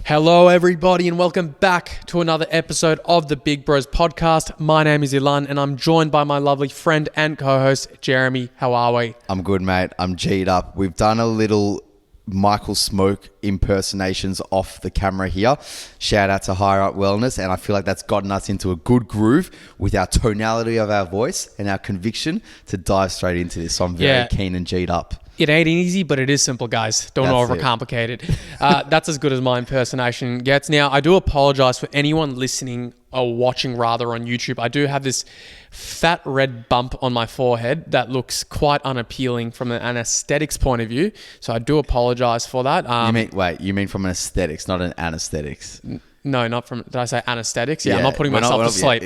Hello, everybody, and welcome back to another episode of the Big Bros podcast. My name is Ilan, and I'm joined by my lovely friend and co-host, Jeremy. How are we? I'm good, mate. I'm G'd up. We've done a little Michael Smoke impersonations off the camera here. Shout out to Higher Up Wellness, and I feel like that's gotten us into a good groove with our tonality of our voice and our conviction to dive straight into this. So I'm very keen and G'd up. It ain't easy, but it is simple, guys. Don't overcomplicate it. That's as good as my impersonation gets. Now, I do apologize for anyone listening or watching rather on YouTube. I do have this fat red bump on my forehead that looks quite unappealing from an aesthetics point of view. So I do apologize for that. You mean from an aesthetics, not an anesthetics? No, not from, did I say anesthetics? Yeah, I'm not putting myself to sleep.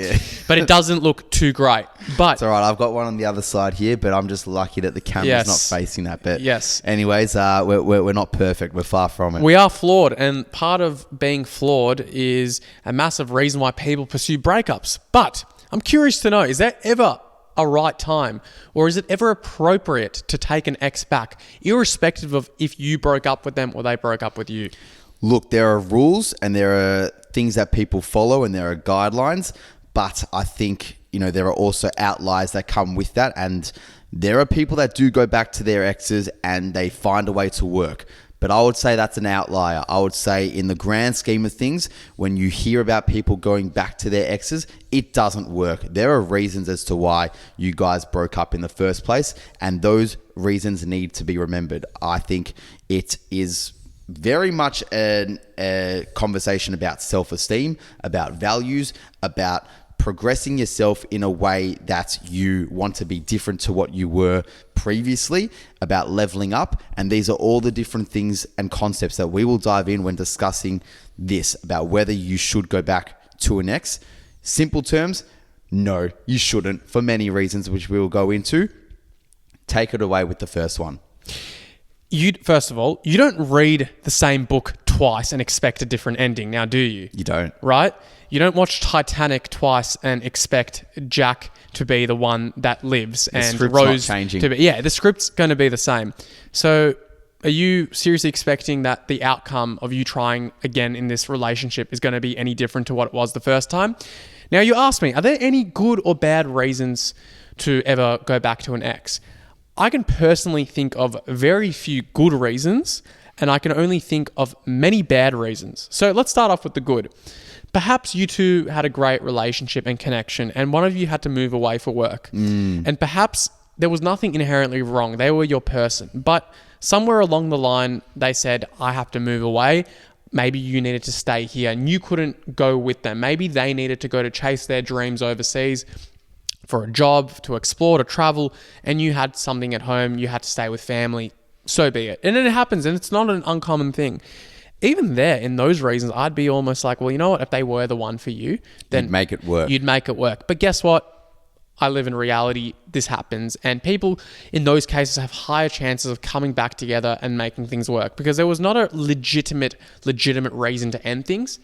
But it doesn't look too great. But it's all right. I've got one on the other side here, but I'm just lucky that the camera's not facing that bit. Yes. Anyways, we're not perfect. We're far from it. We are flawed. And part of being flawed is a massive reason why people pursue breakups. But I'm curious to know, is there ever a right time, or is it ever appropriate to take an ex back, irrespective of if you broke up with them or they broke up with you? Look, there are rules and there are things that people follow and there are guidelines, but I think, there are also outliers that come with that, and there are people that do go back to their exes and they find a way to work. But I would say that's an outlier. I would say in the grand scheme of things, when you hear about people going back to their exes, it doesn't work. There are reasons as to why you guys broke up in the first place, and those reasons need to be remembered. I think it is very much a conversation about self-esteem, about values, about progressing yourself in a way that you want to be different to what you were previously, about leveling up. And these are all the different things and concepts that we will dive in when discussing this, about whether you should go back to an ex. Simple terms, no, you shouldn't, for many reasons, which we will go into. Take it away with the first one. First of all, you don't read the same book twice and expect a different ending, now do you? You don't. Right? You don't watch Titanic twice and expect Jack to be the one that lives and Rose to be. Yeah, the script's going to be the same. So are you seriously expecting that the outcome of you trying again in this relationship is going to be any different to what it was the first time? Now, you asked me, are there any good or bad reasons to ever go back to an ex? I can personally think of very few good reasons, and I can only think of many bad reasons. So let's start off with the good. Perhaps you two had a great relationship and connection, and one of you had to move away for work. And perhaps there was nothing inherently wrong. They were your person. But somewhere along the line, they said, I have to move away. Maybe you needed to stay here, and you couldn't go with them. Maybe they needed to go to chase their dreams overseas for a job, to explore, to travel, and you had something at home, you had to stay with family, so be it. And then it happens, and it's not an uncommon thing. Even there, in those reasons, I'd be almost like, well, you know what, if they were the one for you, then you'd make it work. You'd make it work. But guess what? I live in reality, this happens, and people in those cases have higher chances of coming back together and making things work, because there was not a legitimate reason to end things.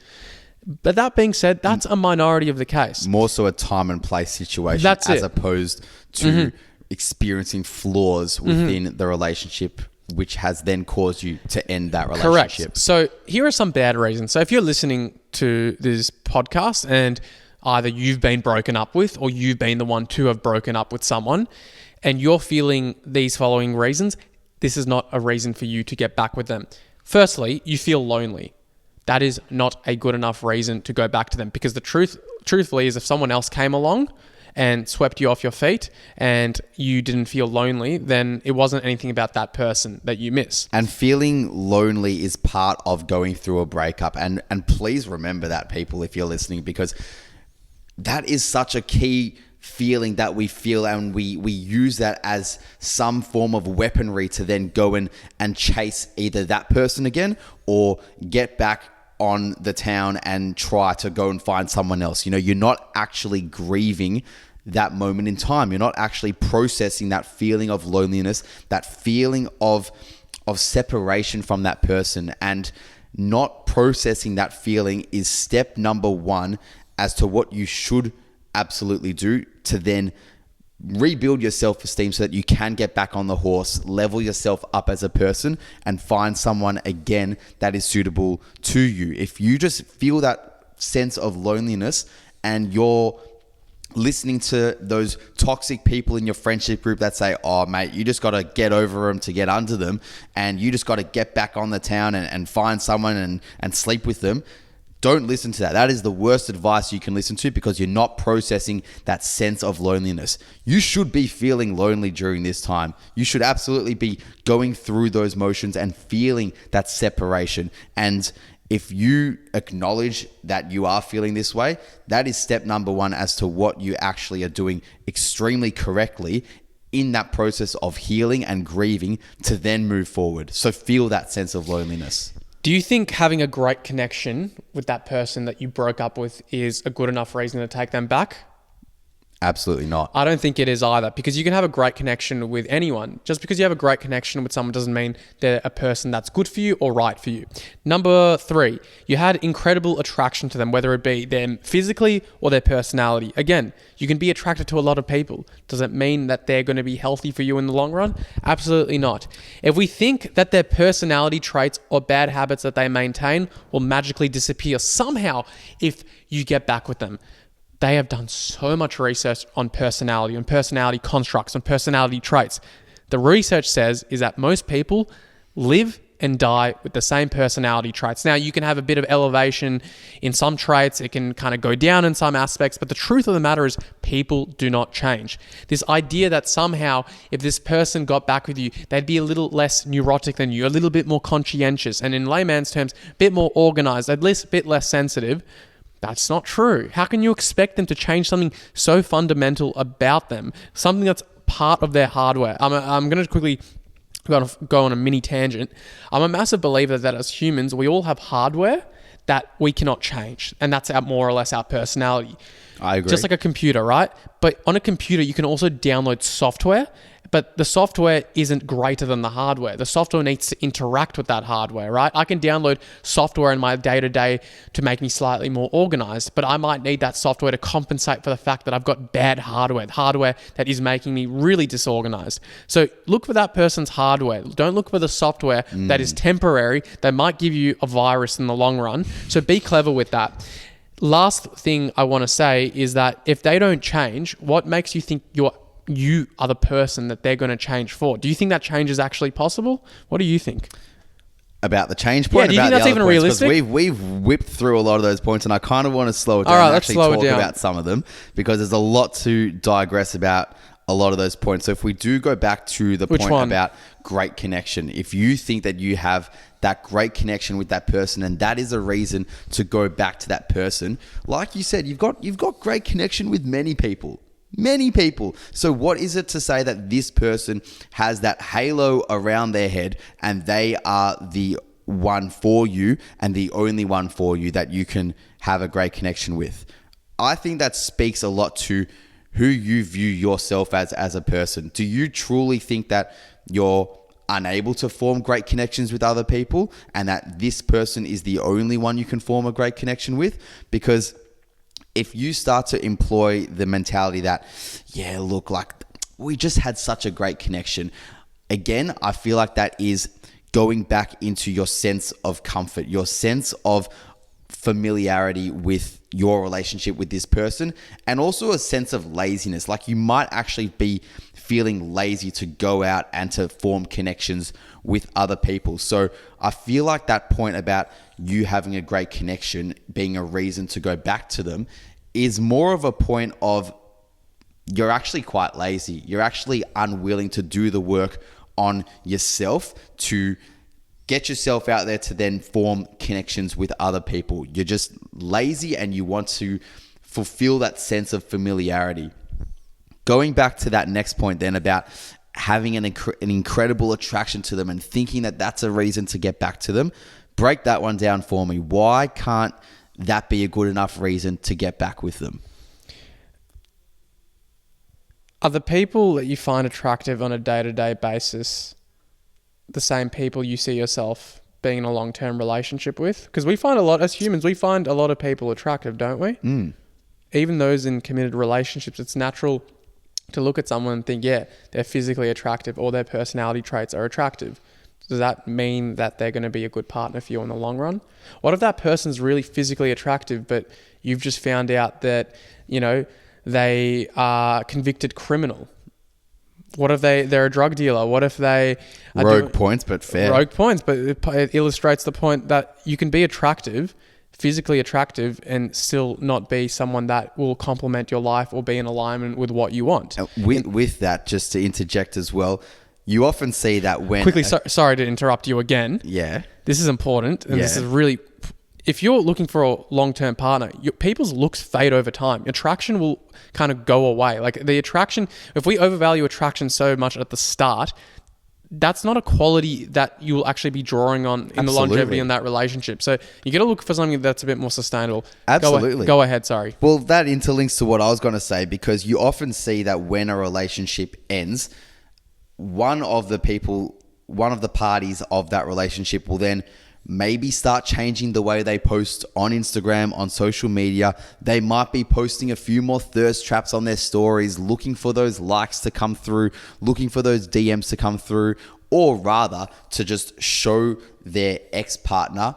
But that being said, that's a minority of the case. More so a time and place situation as opposed to experiencing flaws within the relationship, which has then caused you to end that relationship. Correct. So here are some bad reasons. So if you're listening to this podcast and either you've been broken up with or you've been the one to have broken up with someone and you're feeling these following reasons, this is not a reason for you to get back with them. Firstly, you feel lonely. That is not a good enough reason to go back to them, because the truthfully is if someone else came along and swept you off your feet and you didn't feel lonely, then it wasn't anything about that person that you miss. And feeling lonely is part of going through a breakup. And please remember that, people, if you're listening, because that is such a key feeling that we feel, and we use that as some form of weaponry to then go and chase either that person again or get back on the town and try to go and find someone else. You're not actually grieving that moment in time. You're not actually processing that feeling of loneliness, that feeling of separation from that person. And not processing that feeling is step number one as to what you should absolutely do to then rebuild your self-esteem so that you can get back on the horse, level yourself up as a person, and find someone again that is suitable to you. If you just feel that sense of loneliness and you're listening to those toxic people in your friendship group that say, oh mate, you just got to get over them to get under them, and you just got to get back on the town and find someone and sleep with them, don't listen to that. That is the worst advice you can listen to, because you're not processing that sense of loneliness. You should be feeling lonely during this time. You should absolutely be going through those motions and feeling that separation. And if you acknowledge that you are feeling this way, that is step number one as to what you actually are doing extremely correctly in that process of healing and grieving to then move forward. So feel that sense of loneliness. Do you think having a great connection with that person that you broke up with is a good enough reason to take them back? Absolutely not. I don't think it is either, because you can have a great connection with anyone. Just because you have a great connection with someone doesn't mean they're a person that's good for you or right for you. Number 3, you had incredible attraction to them, whether it be them physically or their personality. Again, you can be attracted to a lot of people. Does it mean that they're going to be healthy for you in the long run? Absolutely not. If we think that their personality traits or bad habits that they maintain will magically disappear somehow if you get back with them, they have done so much research on personality constructs, on personality traits. The research says is that most people live and die with the same personality traits. Now, you can have a bit of elevation in some traits. It can kind of go down in some aspects. But the truth of the matter is people do not change. This idea that somehow if this person got back with you, they'd be a little less neurotic than you, a little bit more conscientious, and in layman's terms, a bit more organized, at least a bit less sensitive. That's not true. How can you expect them to change something so fundamental about them? Something that's part of their hardware. I'm going to quickly go on a mini tangent. I'm a massive believer that as humans, we all have hardware that we cannot change. And that's more or less our personality. I agree. Just like a computer, right? But on a computer, you can also download software, but the software isn't greater than the hardware. The software needs to interact with that hardware, right? I can download software in my day-to-day to make me slightly more organized, but I might need that software to compensate for the fact that I've got bad hardware that is making me really disorganized. So look for that person's hardware. Don't look for the software that is temporary, that might give you a virus in the long run. So be clever with that. Last thing I want to say is that if they don't change, what makes you think you are the person that they're going to change for? Do you think that change is actually possible? What do you think? About the change point? Yeah, do you think that's even realistic? We've whipped through a lot of those points, and I kind of want to slow it down and actually talk about some of them, because there's a lot to digress about a lot of those points. So if we do go back to the point about great connection, if you think that you have that great connection with that person and that is a reason to go back to that person, like you said, you've got great connection with many people. Many people. So what is it to say that this person has that halo around their head and they are the one for you and the only one for you that you can have a great connection with? I think that speaks a lot to who you view yourself as a person. Do you truly think that you're unable to form great connections with other people and that this person is the only one you can form a great connection with? Because if you start to employ the mentality that, yeah, look, like we just had such a great connection, again, I feel like that is going back into your sense of comfort, your sense of familiarity with your relationship with this person, and also a sense of laziness. Like you might actually be feeling lazy to go out and to form connections with other people. So I feel like that point about you having a great connection being a reason to go back to them is more of a point of you're actually quite lazy. You're actually unwilling to do the work on yourself to get yourself out there to then form connections with other people. You're just lazy and you want to fulfill that sense of familiarity. Going back to that next point then about having an incredible attraction to them and thinking that that's a reason to get back to them, break that one down for me. Why can't that be a good enough reason to get back with them? Are the people that you find attractive on a day-to-day basis the same people you see yourself being in a long-term relationship with? Because we find a lot, as humans, we find a lot of people attractive, don't we? Even those in committed relationships, it's natural to look at someone and think, yeah, they're physically attractive or their personality traits are attractive. Does that mean that they're going to be a good partner for you in the long run? What if that person's really physically attractive, but you've just found out that, you know, they are convicted criminal? What if they're a drug dealer? What if they are rogue points, but fair. Rogue points, but it illustrates the point that you can be attractive, physically attractive, and still not be someone that will complement your life or be in alignment with what you want. With that, just to interject as well, you often see that when... Quickly, sorry to interrupt you again. Yeah. This is important, and this is really... If you're looking for a long-term partner, people's looks fade over time. Attraction will kind of go away. Like the attraction, if we overvalue attraction so much at the start, that's not a quality that you will actually be drawing on in the longevity in that relationship. So you got to look for something that's a bit more sustainable. Absolutely. Go ahead, sorry. Well, that interlinks to what I was going to say, because you often see that when a relationship ends, one of the parties of that relationship will then maybe start changing the way they post on Instagram, on social media. They might be posting a few more thirst traps on their stories, looking for those likes to come through, looking for those DMs to come through, or rather to just show their ex-partner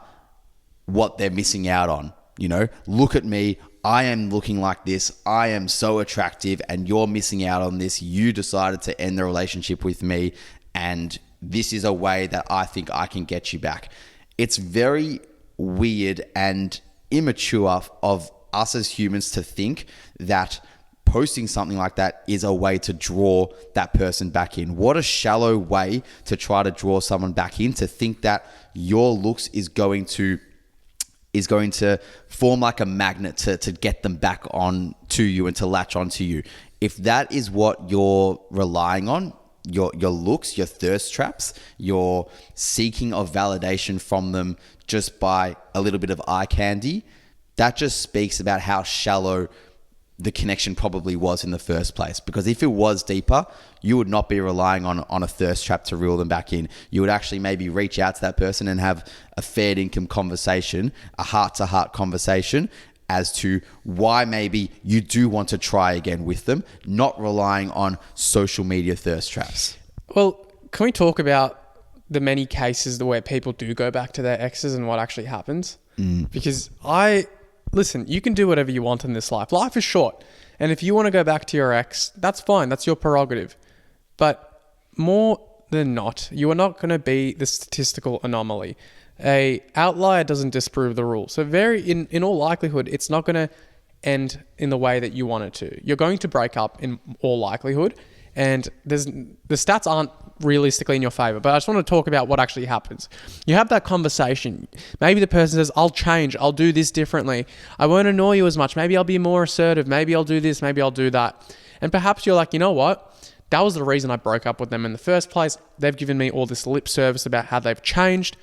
what they're missing out on. You know, look at me. I am looking like this. I am so attractive and you're missing out on this. You decided to end the relationship with me, and this is a way that I think I can get you back. It's very weird and immature of us as humans to think that posting something like that is a way to draw that person back in. What a shallow way to try to draw someone back in, to think that your looks is going to form like a magnet to get them back on to you and to latch onto you. If that is what you're relying on, your looks, your thirst traps, your seeking of validation from them just by a little bit of eye candy, that just speaks about how shallow the connection probably was in the first place. Because if it was deeper, you would not be relying on a thirst trap to reel them back in. You would actually maybe reach out to that person and have a fair income conversation, a heart-to-heart conversation as to why maybe you do want to try again with them, not relying on social media thirst traps. Well, can we talk about the many cases where people do go back to their exes and what actually happens? Because listen, you can do whatever you want in this life. Life is short. And if you want to go back to your ex, that's fine. That's your prerogative. But more than not, you are not going to be the statistical anomaly. A outlier doesn't disprove the rule. So in all likelihood, it's not going to end in the way that you want it to. You're going to break up in all likelihood, and the stats aren't realistically in your favor. But I just want to talk about what actually happens. You have that conversation. Maybe the person says, I'll change. I'll do this differently. I won't annoy you as much. Maybe I'll be more assertive. Maybe I'll do this. Maybe I'll do that. And perhaps you're like, you know what? That was the reason I broke up with them in the first place. They've given me all this lip service about how they've changed.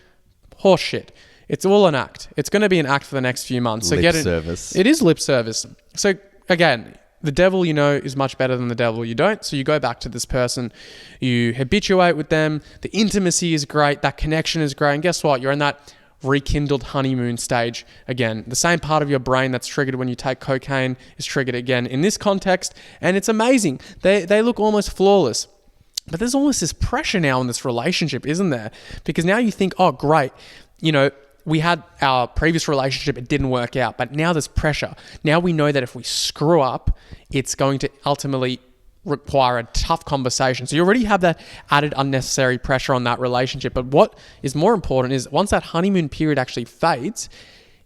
Horseshit. It's all an act. It's going to be an act for the next few months. So lip service. It is lip service. So again, the devil you know is much better than the devil you don't. So you go back to this person, you habituate with them. The intimacy is great. That connection is great. And guess what? You're in that rekindled honeymoon stage again. The same part of your brain that's triggered when you take cocaine is triggered again in this context. And it's amazing. They look almost flawless. But there's almost this pressure now in this relationship, isn't there? Because now you think, oh, great, you know, we had our previous relationship, it didn't work out, but now there's pressure. Now we know that if we screw up, it's going to ultimately require a tough conversation. So you already have that added unnecessary pressure on that relationship. But what is more important is once that honeymoon period actually fades,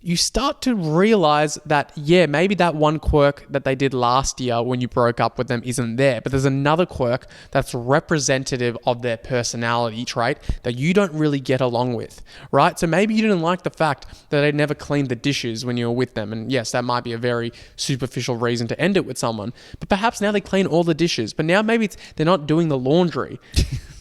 you start to realize that, yeah, maybe that one quirk that they did last year when you broke up with them isn't there, but there's another quirk that's representative of their personality trait that you don't really get along with, right? So maybe you didn't like the fact that they never cleaned the dishes when you were with them. And yes, that might be a very superficial reason to end it with someone, but perhaps now they clean all the dishes, but now maybe they're not doing the laundry.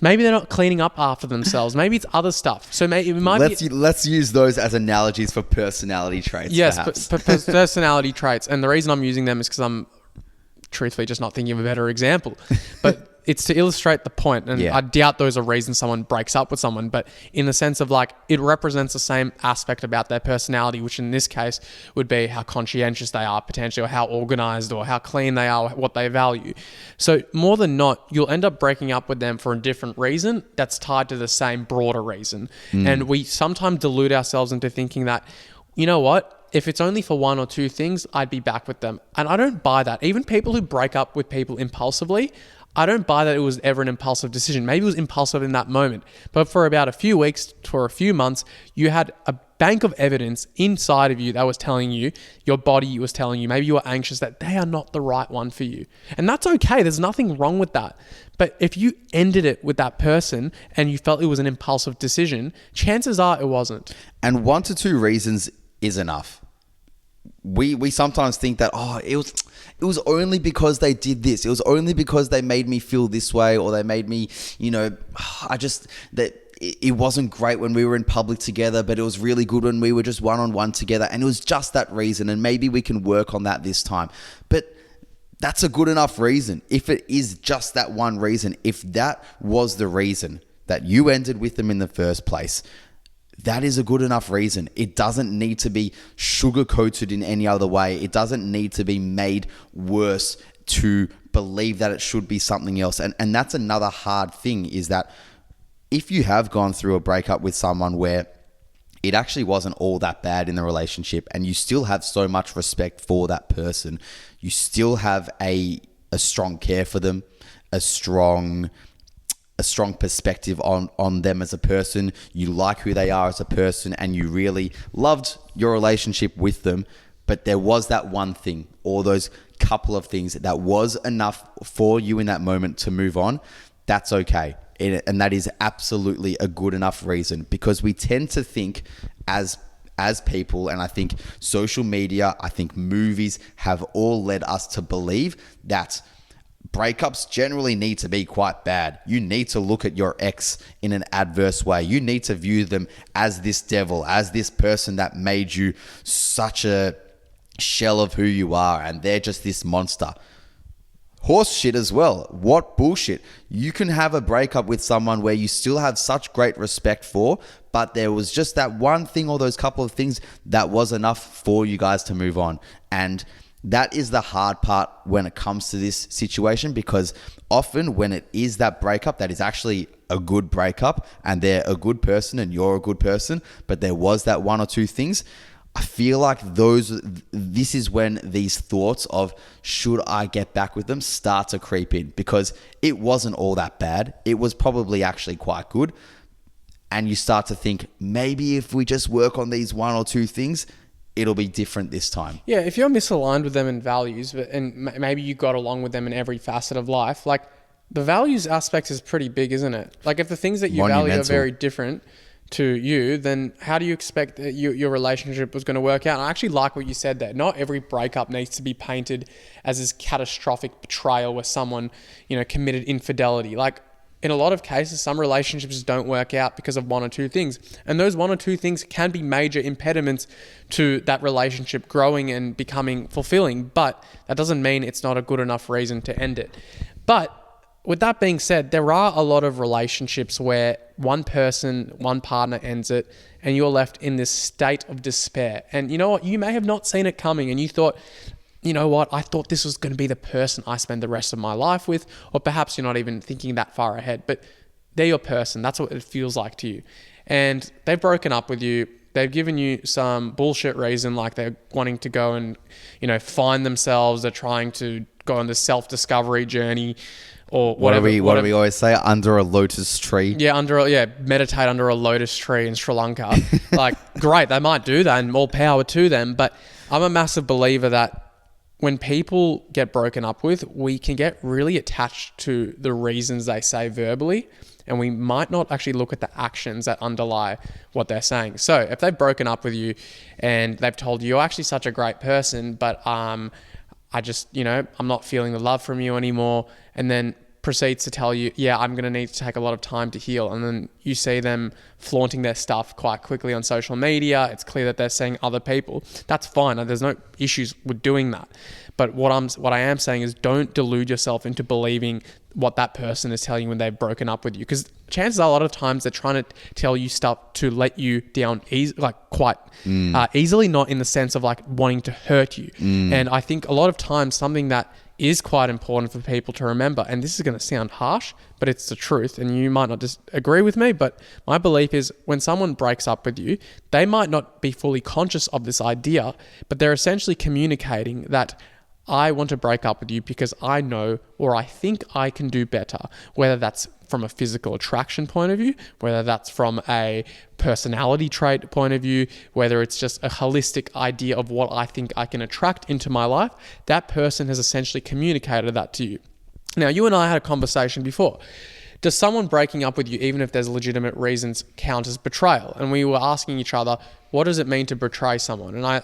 Maybe they're not cleaning up after themselves. Maybe it's other stuff. So maybe it might let's use those as analogies for personality traits. Yes, personality traits. And the reason I'm using them is because I'm truthfully just not thinking of a better example. But it's to illustrate the point, and I doubt those are reasons someone breaks up with someone, but in the sense of like, it represents the same aspect about their personality, which in this case would be how conscientious they are potentially, or how organized, or how clean they are, what they value. So more than not, you'll end up breaking up with them for a different reason that's tied to the same broader reason. And we sometimes delude ourselves into thinking that, you know what, if it's only for one or two things, I'd be back with them. And I don't buy that. Even people who break up with people impulsively, I don't buy that it was ever an impulsive decision. Maybe it was impulsive in that moment. But for about a few weeks, for a few months, you had a bank of evidence inside of you that was telling you, your body was telling you, maybe you were anxious, that they are not the right one for you. And that's okay. There's nothing wrong with that. But if you ended it with that person and you felt it was an impulsive decision, chances are it wasn't. And 1 to 2 reasons is enough. We sometimes think that, it was only because they did this. It was only because they made me feel this way, or they made me, that it wasn't great when we were in public together, but it was really good when we were just one-on-one together. And it was just that reason. And maybe we can work on that this time. But that's a good enough reason. If it is just that one reason, if that was the reason that you ended with them in the first place, that is a good enough reason. It doesn't need to be sugar-coated in any other way. It doesn't need to be made worse to believe that it should be something else. And that's another hard thing, is that if you have gone through a breakup with someone where it actually wasn't all that bad in the relationship, and you still have so much respect for that person, you still have a strong care for them, a strong perspective on them as a person, you like who they are as a person, and you really loved your relationship with them, but there was that one thing, or those couple of things that was enough for you in that moment to move on, that's okay. And that is absolutely a good enough reason, because we tend to think as people, and I think social media, I think movies have all led us to believe that breakups generally need to be quite bad. You need to look at your ex in an adverse way. You need to view them as this devil, as this person that made you such a shell of who you are, and they're just this monster. Horse shit as well. What bullshit. You can have a breakup with someone where you still have such great respect for, but there was just that one thing, or those couple of things, that was enough for you guys to move on. And that is the hard part when it comes to this situation, because often when it is that breakup that is actually a good breakup, and they're a good person and you're a good person, but there was that one or two things, I feel like this is when these thoughts of, should I get back with them, start to creep in, because it wasn't all that bad. It was probably actually quite good. And you start to think, maybe if we just work on these one or two things, it'll be different this time. Yeah, if you're misaligned with them in values, and maybe you got along with them in every facet of life, like the values aspect is pretty big, isn't it? Like if the things that you value are very different to you, then how do you expect that your relationship was going to work out? And I actually like what you said there. Not every breakup needs to be painted as this catastrophic betrayal where someone, committed infidelity. Like in a lot of cases, some relationships don't work out because of one or two things. And those one or two things can be major impediments to that relationship growing and becoming fulfilling. But that doesn't mean it's not a good enough reason to end it. But with that being said, there are a lot of relationships where one partner ends it, and you're left in this state of despair. And you know what? You may have not seen it coming, and you thought, you know what? I thought this was going to be the person I spend the rest of my life with, or perhaps you're not even thinking that far ahead, but they're your person. That's what it feels like to you. And they've broken up with you. They've given you some bullshit reason, like they're wanting to go and, find themselves. They're trying to go on this self-discovery journey, or whatever. What do we always say? Under a lotus tree. Yeah, meditate under a lotus tree in Sri Lanka. Like, great, they might do that, and more power to them. But I'm a massive believer that when people get broken up with, we can get really attached to the reasons they say verbally, and we might not actually look at the actions that underlie what they're saying. So if they've broken up with you and they've told you, you're actually such a great person, but I just, I'm not feeling the love from you anymore, and then proceeds to tell you, yeah, I'm going to need to take a lot of time to heal. And then you see them flaunting their stuff quite quickly on social media. It's clear that they're seeing other people. That's fine. There's no issues with doing that. But what I am saying is, don't delude yourself into believing what that person is telling you when they've broken up with you. Because chances are a lot of times they're trying to tell you stuff to let you down quite easily, not in the sense of like wanting to hurt you. And I think a lot of times something that is quite important for people to remember, and this is going to sound harsh, but it's the truth, and you might not just agree with me, but my belief is when someone breaks up with you, they might not be fully conscious of this idea, but they're essentially communicating that I want to break up with you because I know or I think I can do better, whether that's from a physical attraction point of view, whether that's from a personality trait point of view, whether it's just a holistic idea of what I think I can attract into my life. That person has essentially communicated that to you. Now, you and I had a conversation before. Does someone breaking up with you, even if there's legitimate reasons, count as betrayal? And we were asking each other, what does it mean to betray someone? And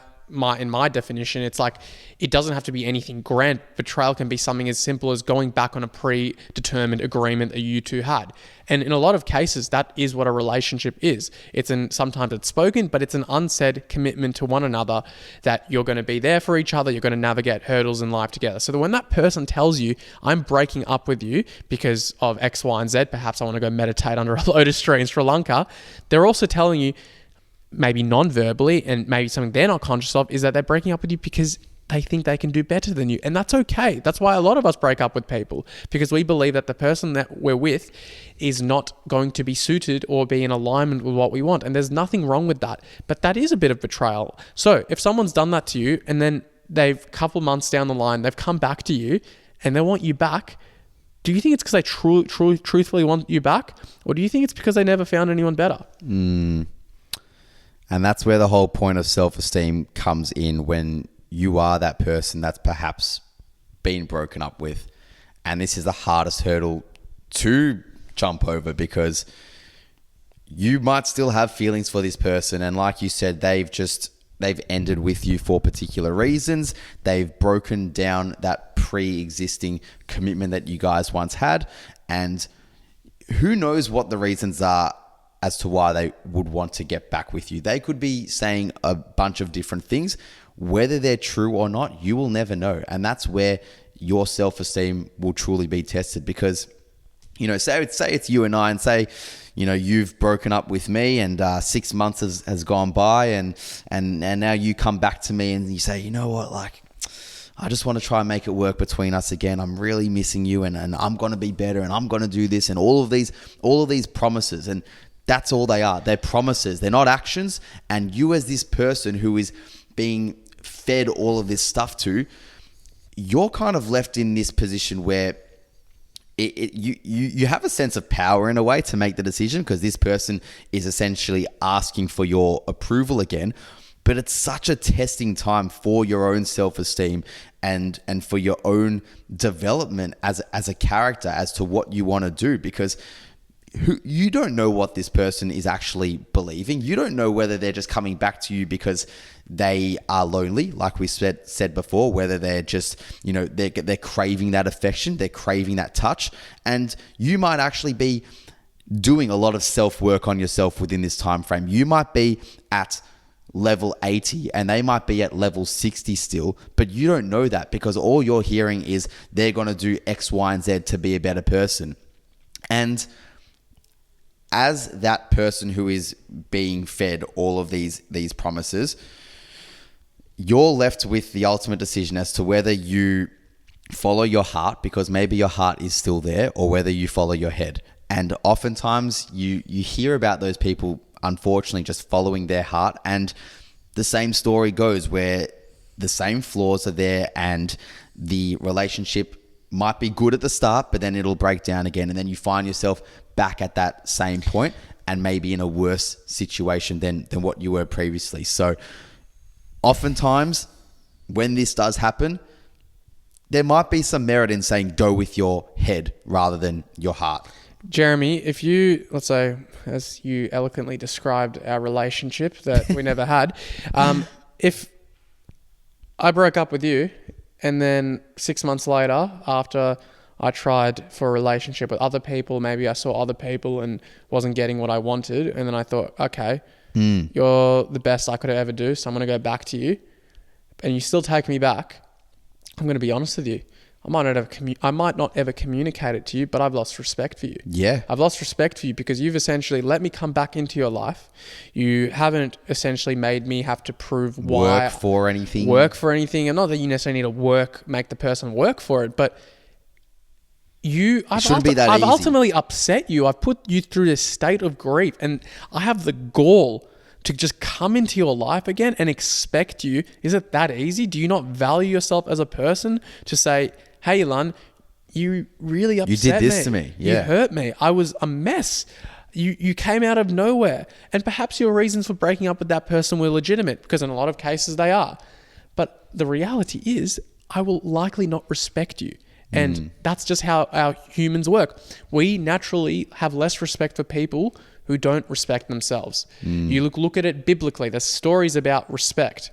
in my definition, it's like, it doesn't have to be anything grand. Betrayal can be something as simple as going back on a predetermined agreement that you two had. And in a lot of cases, that is what a relationship is. Sometimes it's spoken, but it's an unsaid commitment to one another that you're going to be there for each other. You're going to navigate hurdles in life together. So that when that person tells you, I'm breaking up with you because of X, Y, and Z, perhaps I want to go meditate under a lotus tree in Sri Lanka, they're also telling you, maybe non-verbally, and maybe something they're not conscious of, is that they're breaking up with you because they think they can do better than you. And that's okay. That's why a lot of us break up with people, because we believe that the person that we're with is not going to be suited or be in alignment with what we want. And there's nothing wrong with that. But that is a bit of betrayal. So if someone's done that to you and then a couple months down the line, they've come back to you and they want you back, do you think it's because they truthfully want you back? Or do you think it's because they never found anyone better? And that's where the whole point of self-esteem comes in, when you are that person that's perhaps been broken up with. And this is the hardest hurdle to jump over, because you might still have feelings for this person. And like you said, they've ended with you for particular reasons. They've broken down that pre-existing commitment that you guys once had. And who knows what the reasons are as to why they would want to get back with you. They could be saying a bunch of different things. Whether they're true or not, you will never know. And that's where your self-esteem will truly be tested, because, say it's you and I, and say, you've broken up with me and 6 months has gone by and now you come back to me and you say, you know what, like, I just want to try and make it work between us again. I'm really missing you and I'm going to be better and I'm going to do this, and all of these promises. And that's all they are. They're promises. They're not actions. And you, as this person who is being fed all of this stuff to, you're kind of left in this position where you have a sense of power in a way to make the decision, because this person is essentially asking for your approval again. But it's such a testing time for your own self-esteem and for your own development as a character, as to what you want to do, because you don't know what this person is actually believing. You don't know whether they're just coming back to you because they are lonely, like we said before, whether they're just, they're craving that affection, they're craving that touch. And you might actually be doing a lot of self-work on yourself within this time frame. You might be at level 80 and they might be at level 60 still, but you don't know that, because all you're hearing is they're going to do X, Y, and Z to be a better person. And as that person who is being fed all of these promises, you're left with the ultimate decision as to whether you follow your heart, because maybe your heart is still there, or whether you follow your head. And oftentimes you hear about those people, unfortunately, just following their heart. And the same story goes, where the same flaws are there and the relationship might be good at the start, but then it'll break down again. And then you find yourself back at that same point, and maybe in a worse situation than what you were previously. So oftentimes when this does happen, there might be some merit in saying go with your head rather than your heart. Jeremy, if you, let's say, as you eloquently described our relationship that we never had, if I broke up with you and then 6 months later, after I tried for a relationship with other people, maybe I saw other people and wasn't getting what I wanted, and then I thought, okay, you're the best I could ever do, so I'm going to go back to you, and you still take me back, I'm going to be honest with you. I might not ever communicate it to you, but I've lost respect for you. Yeah. I've lost respect for you because you've essentially let me come back into your life. You haven't essentially made me have to prove why. Work for anything. And not that you necessarily need to make the person work for it, but I've ultimately upset you. I've put you through this state of grief, and I have the gall to just come into your life again and expect you. Is it that easy? Do you not value yourself as a person to say, hey, Ilan, you really upset me. You did this to me. Yeah. You hurt me. I was a mess. You came out of nowhere. And perhaps your reasons for breaking up with that person were legitimate, because in a lot of cases they are. But the reality is, I will likely not respect you. And that's just how our humans work. We naturally have less respect for people who don't respect themselves. You look at it biblically. There's stories about respect.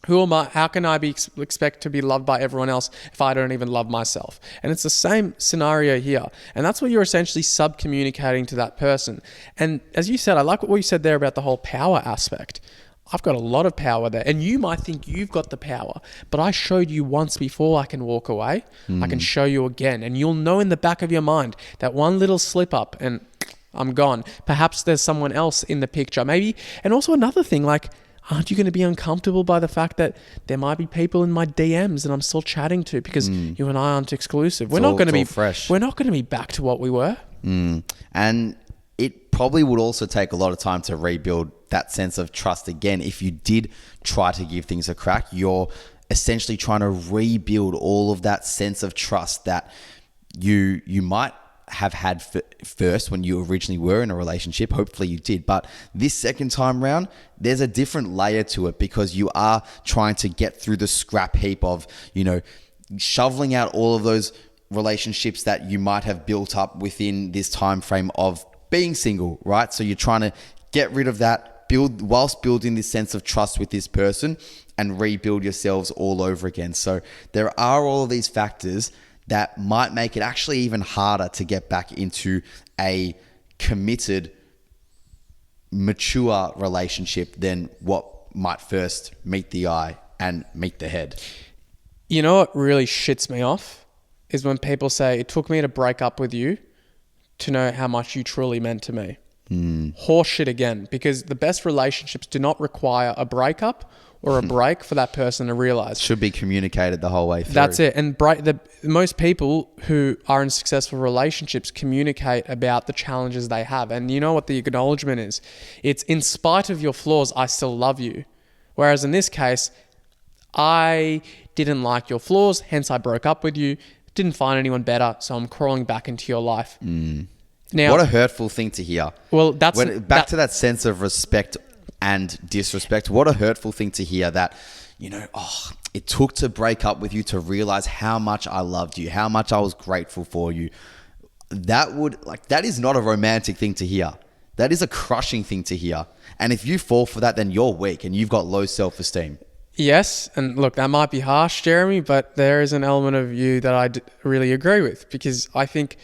Who am I? How can I expect to be loved by everyone else if I don't even love myself? And it's the same scenario here. And that's what you're essentially sub-communicating to that person. And as you said, I like what you said there about the whole power aspect. I've got a lot of power there. And you might think you've got the power, but I showed you once before I can walk away. I can show you again. And you'll know in the back of your mind that one little slip up and I'm gone. Perhaps there's someone else in the picture. Maybe. And also another thing, like, aren't you going to be uncomfortable by the fact that there might be people in my DMs that I'm still chatting to because you and I aren't exclusive? We're not going to be fresh. We're not going to be back to what we were. And it probably would also take a lot of time to rebuild that sense of trust again. If you did try to give things a crack, you're essentially trying to rebuild all of that sense of trust that you might have had first when you originally were in a relationship. Hopefully you did. But this second time round, there's a different layer to it because you are trying to get through the scrap heap of, shoveling out all of those relationships that you might have built up within this time frame of being single, right? So you're trying to get rid of that, whilst building this sense of trust with this person and rebuild yourselves all over again. So there are all of these factors that might make it actually even harder to get back into a committed, mature relationship than what might first meet the eye and meet the head. You know what really shits me off is when people say, it took me to break up with you to know how much you truly meant to me. Horse shit again, because the best relationships do not require a breakup or a break for that person to realize. Should be communicated the whole way through. That's it. And most people who are in successful relationships communicate about the challenges they have. And you know what the acknowledgement is? It's, in spite of your flaws, I still love you. Whereas in this case, I didn't like your flaws, hence I broke up with you, didn't find anyone better, so I'm crawling back into your life. Now, what a hurtful thing to hear. Well, to that sense of respect and disrespect. What a hurtful thing to hear that, it took to break up with you to realize how much I loved you, how much I was grateful for you. That is not a romantic thing to hear. That is a crushing thing to hear. And if you fall for that, then you're weak and you've got low self-esteem. Yes. And look, that might be harsh, Jeremy, but there is an element of you that I really agree with, because I think,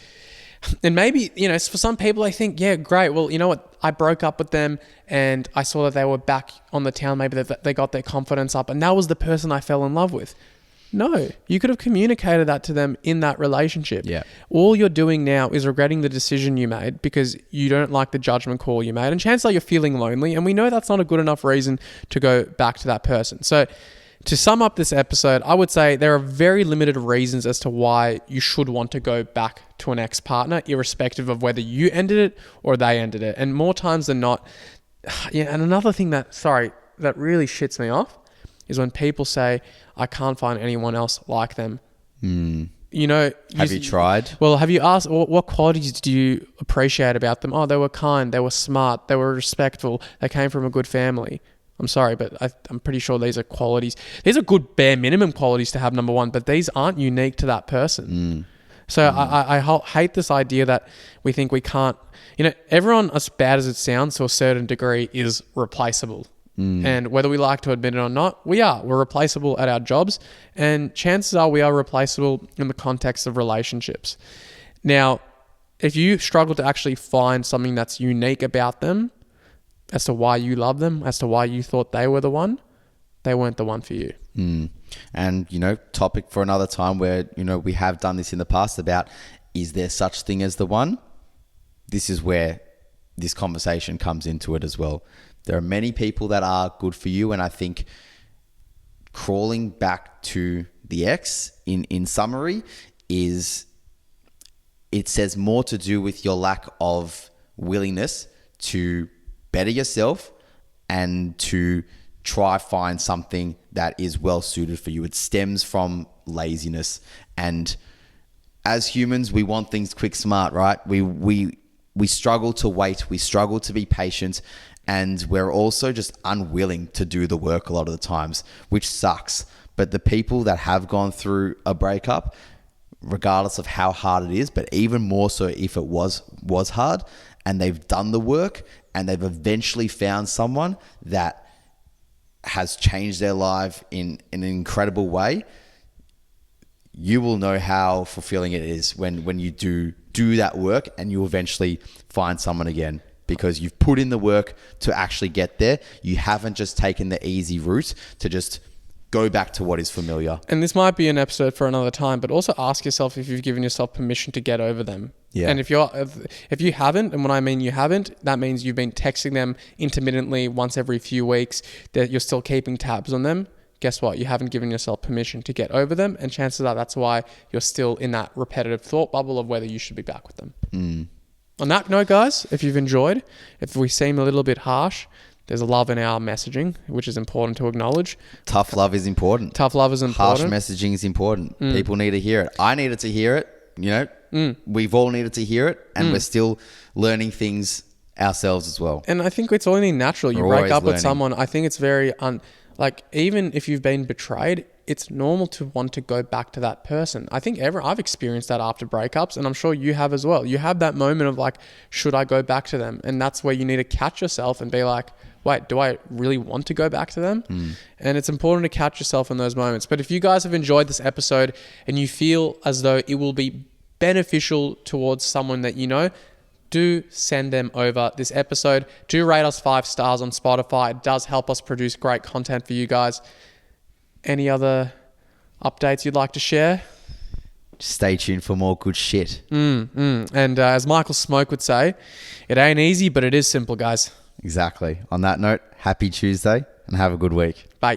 and maybe, for some people, I think, yeah, great. Well, you know what? I broke up with them and I saw that they were back on the town. Maybe they got their confidence up and that was the person I fell in love with. No, you could have communicated that to them in that relationship. Yeah. All you're doing now is regretting the decision you made because you don't like the judgment call you made. And chances are you're feeling lonely. And we know that's not a good enough reason to go back to that person. So to sum up this episode, I would say there are very limited reasons as to why you should want to go back to an ex-partner, irrespective of whether you ended it or they ended it. And more times than not, and another thing that really shits me off is when people say, I can't find anyone else like them. Have you tried? Well, have you asked, what qualities do you appreciate about them? Oh, they were kind, they were smart, they were respectful, they came from a good family. I'm sorry, but I'm pretty sure these are qualities. These are good bare minimum qualities to have, number one, but these aren't unique to that person. So I hate this idea that we think we can't, everyone, as bad as it sounds to a certain degree, is replaceable. And whether we like to admit it or not, we're replaceable at our jobs, and chances are we are replaceable in the context of relationships. Now, if you struggle to actually find something that's unique about them, as to why you love them, as to why you thought they were the one, they weren't the one for you. And, topic for another time where, we have done this in the past about, is there such thing as the one? This is where this conversation comes into it as well. There are many people that are good for you. And I think crawling back to the ex in summary is, it says more to do with your lack of willingness to better yourself and to try find something that is well suited for you. It stems from laziness. And as humans, we want things quick, smart, right? We struggle to wait. We struggle to be patient. And we're also just unwilling to do the work a lot of the times, which sucks. But the people that have gone through a breakup, regardless of how hard it is, but even more so if it was hard, and they've done the work and they've eventually found someone that has changed their life in an incredible way, you will know how fulfilling it is when you do that work and you eventually find someone again, because you've put in the work to actually get there. You haven't just taken the easy route to just go back to what is familiar. And this might be an episode for another time, but also ask yourself if you've given yourself permission to get over them. Yeah. And if you haven't, and when I mean you haven't, that means you've been texting them intermittently once every few weeks, that you're still keeping tabs on them. Guess what? You haven't given yourself permission to get over them. And chances are that's why you're still in that repetitive thought bubble of whether you should be back with them. On that note, guys, if you've enjoyed, if we seem a little bit harsh, there's a love in our messaging, which is important to acknowledge. Tough love is important. Tough love is important. Harsh messaging is important. People need to hear it. I needed to hear it. We've all needed to hear it, and we're still learning things ourselves as well. And I think it's only natural. You break up with someone. I think it's very even if you've been betrayed, it's normal to want to go back to that person. I think I've experienced that after breakups, and I'm sure you have as well. You have that moment of should I go back to them? And that's where you need to catch yourself and be like, wait, do I really want to go back to them? And it's important to catch yourself in those moments. But if you guys have enjoyed this episode and you feel as though it will be beneficial towards someone that you know, do send them over this episode. Do rate us 5 stars on Spotify. It does help us produce great content for you guys. Any other updates you'd like to share? Stay tuned for more good shit. And as Michael Smoke would say, it ain't easy, but it is simple, guys. Exactly. On that note, happy Tuesday and have a good week. Bye.